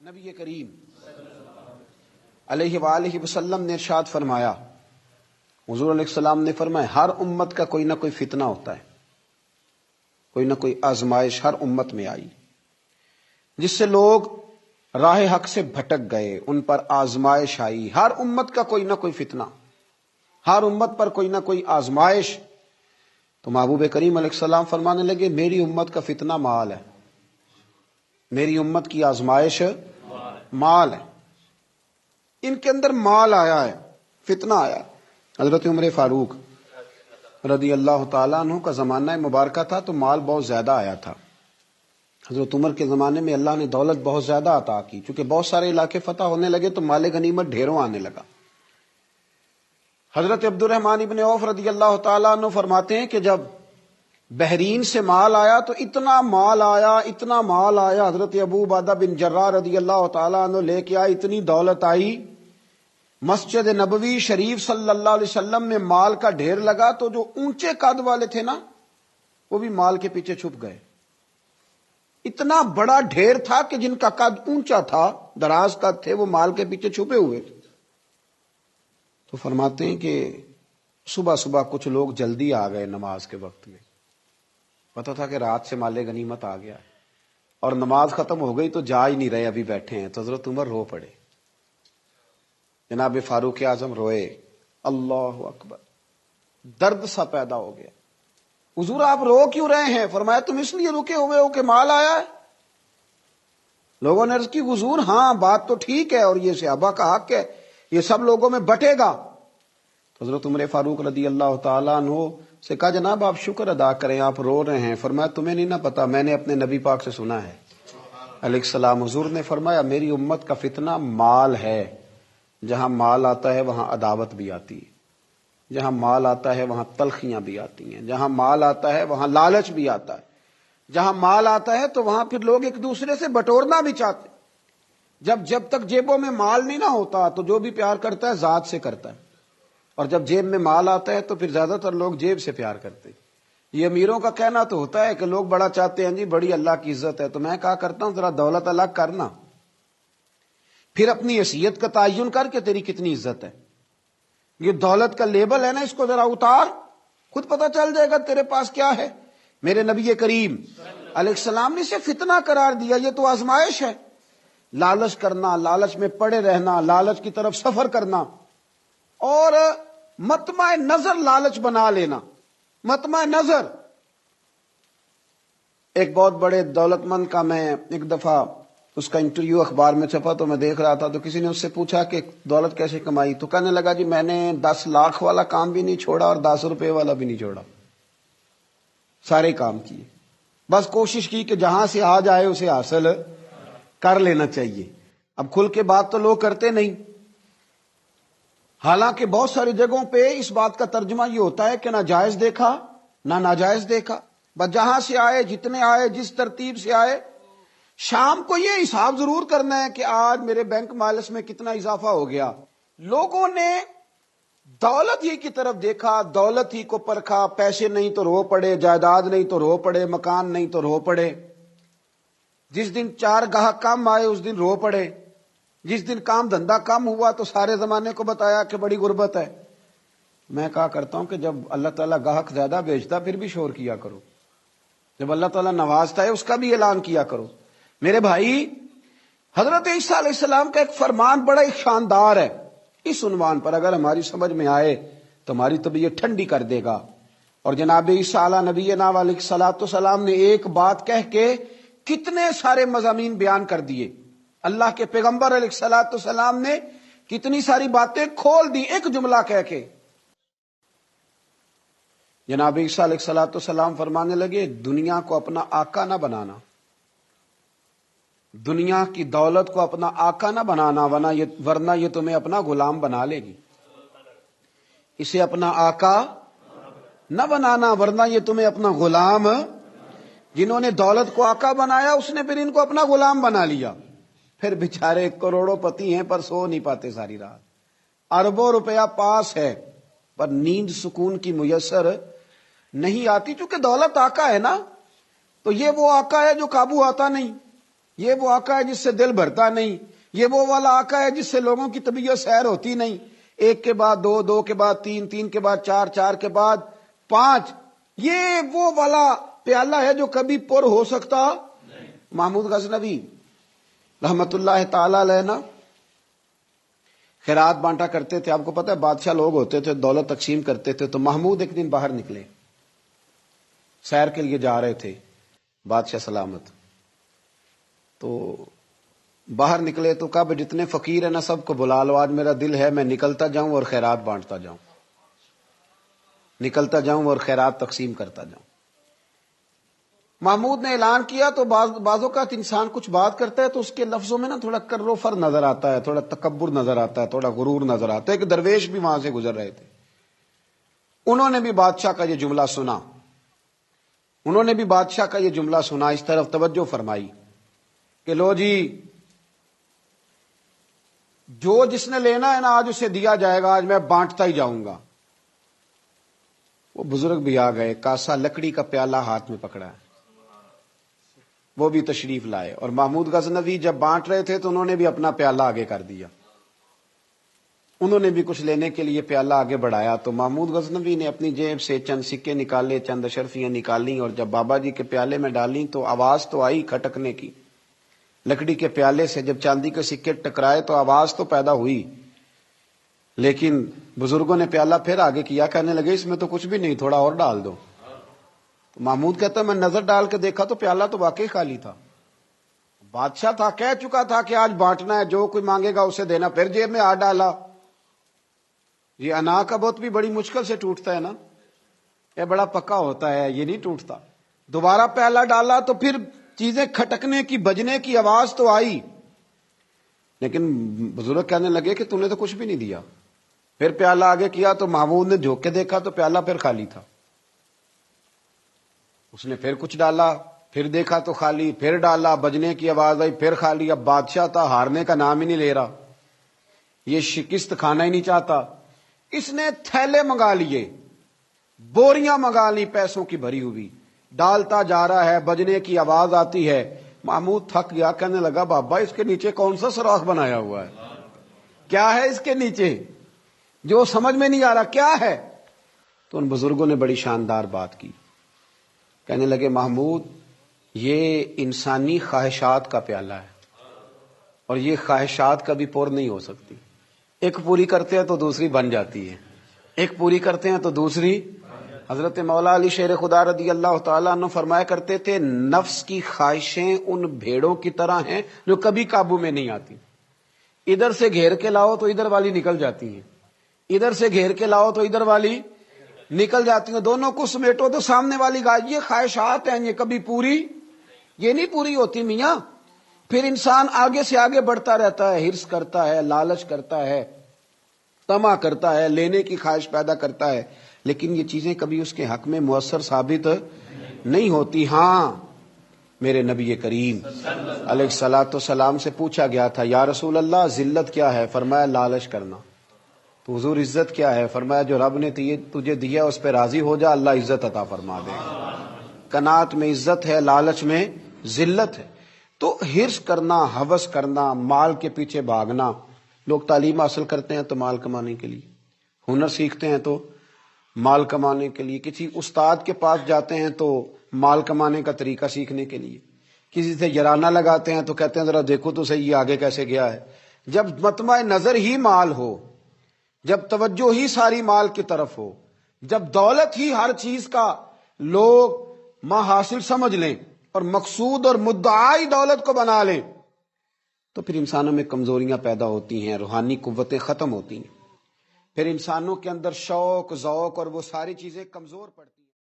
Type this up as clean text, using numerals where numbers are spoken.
نبی کریم علیہ وآلہ وسلم نے ارشاد فرمایا، حضور علیہ السلام نے فرمایا ہر امت کا کوئی نہ کوئی فتنہ ہوتا ہے، کوئی نہ کوئی آزمائش ہر امت میں آئی جس سے لوگ راہ حق سے بھٹک گئے، ان پر آزمائش آئی۔ ہر امت کا کوئی نہ کوئی فتنہ، ہر امت پر کوئی نہ کوئی آزمائش۔ تو محبوب کریم علیہ السلام فرمانے لگے میری امت کا فتنہ مال ہے، میری امت کی آزمائش مال ہے، ان کے اندر مال آیا ہے، فتنہ آیا۔ حضرت عمر فاروق رضی اللہ تعالیٰ عنہ کا زمانہ مبارکہ تھا تو مال بہت زیادہ آیا تھا۔ حضرت عمر کے زمانے میں اللہ نے دولت بہت زیادہ عطا کی، چونکہ بہت سارے علاقے فتح ہونے لگے تو مال غنیمت ڈھیروں آنے لگا۔ حضرت عبد الرحمن ابن عوف رضی اللہ تعالیٰ عنہ فرماتے ہیں کہ جب بحرین سے مال آیا تو اتنا مال آیا، اتنا مال آیا، حضرت ابو عبیدہ بن جراح رضی اللہ تعالیٰ عنہ لے کے آئے، اتنی دولت آئی، مسجد نبوی شریف صلی اللہ علیہ وسلم میں مال کا ڈھیر لگا تو جو اونچے قد والے تھے نا وہ بھی مال کے پیچھے چھپ گئے۔ اتنا بڑا ڈھیر تھا کہ جن کا قد اونچا تھا، دراز قد تھے، وہ مال کے پیچھے چھپے ہوئے تھے۔ تو فرماتے ہیں کہ صبح صبح کچھ لوگ جلدی آ گئے نماز کے وقت میں، پتا تھا کہ رات سے مال غنیمت آ گیا اور نماز ختم ہو گئی تو جا ہی نہیں رہے، ابھی بیٹھے ہیں۔ تو حضرت عمر رو پڑے، جناب فاروق اعظم روئے، اللہ اکبر، درد سا پیدا ہو گیا۔ حضور آپ رو کیوں رہے ہیں؟ فرمایا تم اس لیے رکے ہوئے ہو کہ مال آیا ہے؟ لوگوں نے عرض کی حضور ہاں بات تو ٹھیک ہے اور یہ صحابہ کا حق ہے، یہ سب لوگوں میں بٹے گا۔ تو حضرت عمر فاروق رضی اللہ تعالیٰ عنہ سے کہا جناب آپ شکر ادا کریں، آپ رو رہے ہیں۔ فرمایا تمہیں نہیں نہ پتا، میں نے اپنے نبی پاک سے سنا ہے علیہ السلام، حضور نے فرمایا میری امت کا فتنہ مال ہے، جہاں مال آتا ہے وہاں عداوت بھی آتی ہے، جہاں مال آتا ہے وہاں تلخیاں بھی آتی ہیں، جہاں مال آتا ہے وہاں لالچ بھی آتا ہے، جہاں مال آتا ہے تو وہاں پھر لوگ ایک دوسرے سے بٹورنا بھی چاہتے ہیں۔ جب تک جیبوں میں مال نہیں نہ ہوتا تو جو بھی پیار کرتا ہے ذات سے کرتا ہے، اور جب جیب میں مال آتا ہے تو پھر زیادہ تر لوگ جیب سے پیار کرتے ہیں۔ یہ امیروں کا کہنا تو ہوتا ہے کہ لوگ بڑا چاہتے ہیں جی بڑی اللہ کی عزت ہے، تو میں کہا کرتا ہوں ذرا دولت الگ کرنا، پھر اپنی حیثیت کا تعین کر کے تیری کتنی عزت ہے۔ یہ دولت کا لیبل ہے نا، اس کو ذرا اتار، خود پتہ چل جائے گا تیرے پاس کیا ہے۔ میرے نبی کریم علیہ السلام نے اسے فتنہ قرار دیا، یہ تو آزمائش ہے۔ لالچ کرنا، لالچ میں پڑے رہنا، لالچ کی طرف سفر کرنا، اور مطمع نظر لالچ بنا لینا، مطمع نظر۔ ایک بہت بڑے دولت مند کا میں ایک دفعہ اس کا انٹرویو اخبار میں چھپا تو میں دیکھ رہا تھا، تو کسی نے اس سے پوچھا کہ دولت کیسے کمائی، تو کہنے لگا جی میں نے 10 لاکھ والا کام بھی نہیں چھوڑا اور 10 روپے والا بھی نہیں چھوڑا، سارے کام کیے، بس کوشش کی کہ جہاں سے آ جائے اسے حاصل کر لینا چاہیے۔ اب کھل کے بات تو لوگ کرتے نہیں، حالانکہ بہت ساری جگہوں پہ اس بات کا ترجمہ یہ ہوتا ہے کہ نہ جائز دیکھا نہ ناجائز دیکھا، بس جہاں سے آئے، جتنے آئے، جس ترتیب سے آئے۔ شام کو یہ حساب ضرور کرنا ہے کہ آج میرے بینک بیلنس میں کتنا اضافہ ہو گیا۔ لوگوں نے دولت ہی کی طرف دیکھا، دولت ہی کو پرکھا، پیسے نہیں تو رو پڑے، جائیداد نہیں تو رو پڑے، مکان نہیں تو رو پڑے۔ جس دن 4 گاہک کم آئے اس دن رو پڑے، جس دن کام دھندا کم ہوا تو سارے زمانے کو بتایا کہ بڑی غربت ہے۔ میں کہا کرتا ہوں کہ جب اللہ تعالیٰ گاہک زیادہ بھیجتا پھر بھی شور کیا کرو، جب اللہ تعالیٰ نوازتا ہے اس کا بھی اعلان کیا کرو۔ میرے بھائی، حضرت عیسیٰ علیہ السلام کا ایک فرمان بڑا ہی شاندار ہے، اس عنوان پر اگر ہماری سمجھ میں آئے تو ہماری طبیعت ٹھنڈی کر دے گا۔ اور جناب عیسیٰ علیہ نبینا علیہ الصلوۃ والسلام نے ایک بات کہہ کے کتنے سارے مضامین بیان کر دیے، اللہ کے پیغمبر علیہ الصلوۃ والسلام نے کتنی ساری باتیں کھول دی ایک جملہ کہہ کے۔ جناب عیسیٰ علیہ الصلوۃ والسلام فرمانے لگے دنیا کو اپنا آقا نہ بنانا، دنیا کی دولت کو اپنا آقا نہ بنانا، ورنہ یہ تمہیں اپنا غلام بنا لے گی۔ اسے اپنا آقا نہ بنانا ورنہ یہ تمہیں اپنا غلام۔ جنہوں نے دولت کو آقا بنایا اس نے پھر ان کو اپنا غلام بنا لیا، پھر بیچارے کروڑوں پتی ہیں پر سو نہیں پاتے ساری رات، اربوں روپیہ پاس ہے پر نیند سکون کی میسر نہیں آتی، چونکہ دولت آقا ہے نا، تو یہ وہ آقا ہے جو قابو آتا نہیں۔ یہ وہ آقا ہے جس سے دل بھرتا نہیں، یہ وہ والا آقا ہے جس سے لوگوں کی طبیعت سیر ہوتی نہیں، ایک کے بعد دو، دو کے بعد تین، تین کے بعد چار، چار کے بعد پانچ، یہ وہ والا پیالہ ہے جو کبھی پر ہو سکتا نہیں۔ محمود غزنوی رحمت اللہ تعالی علیہ نا خیرات بانٹا کرتے تھے، آپ کو پتہ ہے بادشاہ لوگ ہوتے تھے، دولت تقسیم کرتے تھے، تو محمود ایک دن باہر نکلے، سیر کے لیے جا رہے تھے، بادشاہ سلامت، تو باہر نکلے تو کہا جتنے فقیر ہیں نا سب کو بلا لو، آج میرا دل ہے میں نکلتا جاؤں اور خیرات بانٹتا جاؤں، نکلتا جاؤں اور خیرات تقسیم کرتا جاؤں۔ محمود نے اعلان کیا تو بعض اوقات انسان کچھ بات کرتا ہے تو اس کے لفظوں میں نا تھوڑا کر و فر نظر آتا ہے، تھوڑا تکبر نظر آتا ہے، تھوڑا غرور نظر آتا ہے، کہ درویش بھی وہاں سے گزر رہے تھے، انہوں نے بھی بادشاہ کا یہ جملہ سنا، انہوں نے بھی بادشاہ کا یہ جملہ سنا، اس طرف توجہ فرمائی کہ لو جی جو جس نے لینا ہے نا آج اسے دیا جائے گا، آج میں بانٹتا ہی جاؤں گا۔ وہ بزرگ بھی آ گئے، کاسا لکڑی کا پیالہ ہاتھ میں پکڑا ہے، وہ بھی تشریف لائے، اور محمود غزنوی جب بانٹ رہے تھے تو انہوں نے بھی اپنا پیالہ آگے کر دیا، انہوں نے بھی کچھ لینے کے لیے پیالہ آگے بڑھایا، تو محمود غزنوی نے اپنی جیب سے چند سکے نکالے، چند اشرفیاں نکالیں، اور جب بابا جی کے پیالے میں ڈالیں تو آواز تو آئی کھٹکنے کی، لکڑی کے پیالے سے جب چاندی کے سکے ٹکرائے تو آواز تو پیدا ہوئی، لیکن بزرگوں نے پیالہ پھر آگے کیا، کہنے لگے اس میں تو کچھ بھی نہیں، تھوڑا اور ڈال دو۔ تو محمود کہتا ہے میں نظر ڈال کے دیکھا تو پیالہ تو واقعی خالی تھا، بادشاہ تھا، کہہ چکا تھا کہ آج بانٹنا ہے، جو کوئی مانگے گا اسے دینا، پھر جیب میں ہاتھ ڈالا۔ یہ انا کا بت بھی بڑی مشکل سے ٹوٹتا ہے نا، یہ بڑا پکا ہوتا ہے، یہ نہیں ٹوٹتا۔ دوبارہ پیالہ ڈالا تو پھر چیزیں کھٹکنے کی، بجنے کی آواز تو آئی، لیکن بزرگ کہنے لگے کہ تم نے تو کچھ بھی نہیں دیا۔ پھر پیالہ آگے کیا تو محمود نے جھوک کے دیکھا تو پیالہ پھر خالی تھا، اس نے پھر کچھ ڈالا، پھر دیکھا تو خالی، پھر ڈالا، بجنے کی آواز آئی، پھر خالی۔ اب بادشاہ تھا، ہارنے کا نام ہی نہیں لے رہا، یہ شکست کھانا ہی نہیں چاہتا، اس نے تھیلے منگا لیے، بوریاں منگا لی پیسوں کی بھری ہوئی، ڈالتا جا رہا ہے، بجنے کی آواز آتی ہے۔ محمود تھک گیا، کہنے لگا بابا اس کے نیچے کون سا سوراخ بنایا ہوا ہے، کیا ہے اس کے نیچے، جو سمجھ میں نہیں آ رہا کیا ہے۔ تو ان بزرگوں نے بڑی شاندار بات کی، کہنے لگے محمود یہ انسانی خواہشات کا پیالہ ہے، اور یہ خواہشات کبھی پور نہیں ہو سکتی، ایک پوری کرتے ہیں تو دوسری بن جاتی ہے، ایک پوری کرتے ہیں تو دوسری۔ حضرت مولا علی شیر خدا رضی اللہ تعالیٰ عنہ فرمایا کرتے تھے نفس کی خواہشیں ان بھیڑوں کی طرح ہیں جو کبھی قابو میں نہیں آتی، ادھر سے گھیر کے لاؤ تو ادھر والی نکل جاتی ہیں، ادھر سے گھیر کے لاؤ تو ادھر والی نکل جاتی ہیں، دونوں کو سمیٹو تو سامنے والی گائے۔ یہ خواہشات ہیں، یہ کبھی پوری یہ نہیں پوری ہوتی میاں۔ پھر انسان آگے سے آگے بڑھتا رہتا ہے، ہرس کرتا ہے، لالچ کرتا ہے، طمع کرتا ہے، لینے کی خواہش پیدا کرتا ہے، لیکن یہ چیزیں کبھی اس کے حق میں مؤثر ثابت نہیں ہوتی۔ ہاں میرے نبی کریم علیہ الصلوۃ والسلام سے پوچھا گیا تھا یا رسول اللہ ذلت کیا ہے؟ فرمایا لالچ کرنا۔ تو حضور عزت کیا ہے؟ فرمایا جو رب نے تجھے دیا اس پہ راضی ہو جا، اللہ عزت عطا فرما دے گا۔ قناعت میں عزت ہے، لالچ میں ذلت ہے۔ تو ہرس کرنا، ہوس کرنا، مال کے پیچھے بھاگنا، لوگ تعلیم حاصل کرتے ہیں تو مال کمانے کے لیے، ہنر سیکھتے ہیں تو مال کمانے کے لیے، کسی استاد کے پاس جاتے ہیں تو مال کمانے کا طریقہ سیکھنے کے لیے، کسی سے یارانہ لگاتے ہیں تو کہتے ہیں ذرا دیکھو تو صحیح یہ آگے کیسے گیا ہے۔ جب مطمع نظر ہی مال ہو، جب توجہ ہی ساری مال کی طرف ہو، جب دولت ہی ہر چیز کا لوگ ماں حاصل سمجھ لیں اور مقصود اور مدعائی دولت کو بنا لیں، تو پھر انسانوں میں کمزوریاں پیدا ہوتی ہیں، روحانی قوتیں ختم ہوتی ہیں، پھر انسانوں کے اندر شوق، ذوق اور وہ ساری چیزیں کمزور پڑتی ہیں۔